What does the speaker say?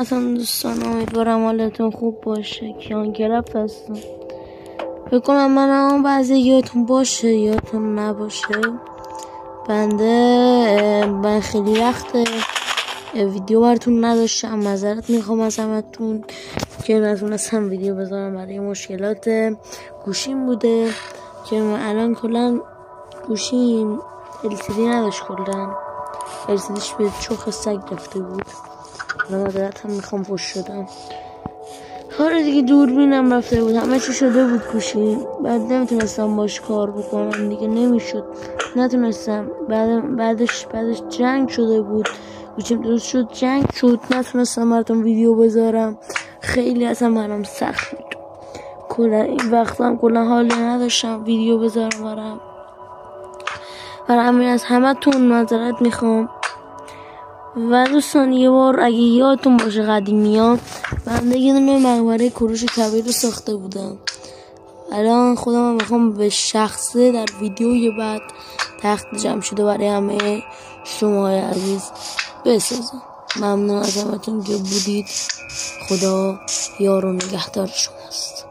خدمتتون دوستان، امیدوارم حالتون خوب باشه. کیان گرفت هستم. فکر کنم من بعضی یادتون باشه یادتون نباشه. من خیلی وقت ویدیو براتون نداشتم، معذرت میخوام از همتون که نتونستم ویدیو بذارم. برای مشکلات گوشیم بوده که من الان کلا گوشیم LCD نداشت، کلا LCDش به چوخ سگ رفته بود. معذرت هم میخوام، فوش شدم. کار دیگه دوربینم رفته بود، همه چی شده بود گوشیم. بعد نمیتونستم باش کار بکنم دیگه، نمیشد، نتونستم. بعدش جنگ شده بود، گوشیم درست شد، جنگ شد، نتونستم براتون ویدیو بذارم. خیلی اصلا برام سخت بود. کلا این وقتا هم کلا حالی نداشتم ویدیو بذارم. برای همین از همتون معذرت میخوام. و دوستان یه بار اگه یادتون باشه قدیمیان، من یه دونه مقبره کوروش کبیر رو ساخته بودم. الان خودم میخوام به شخصه در ویدیوی بعد تخت جمع شده برای همه شما عزیز بسازم. ممنون از همتون که بودید. خدا یار و نگهدار شماست.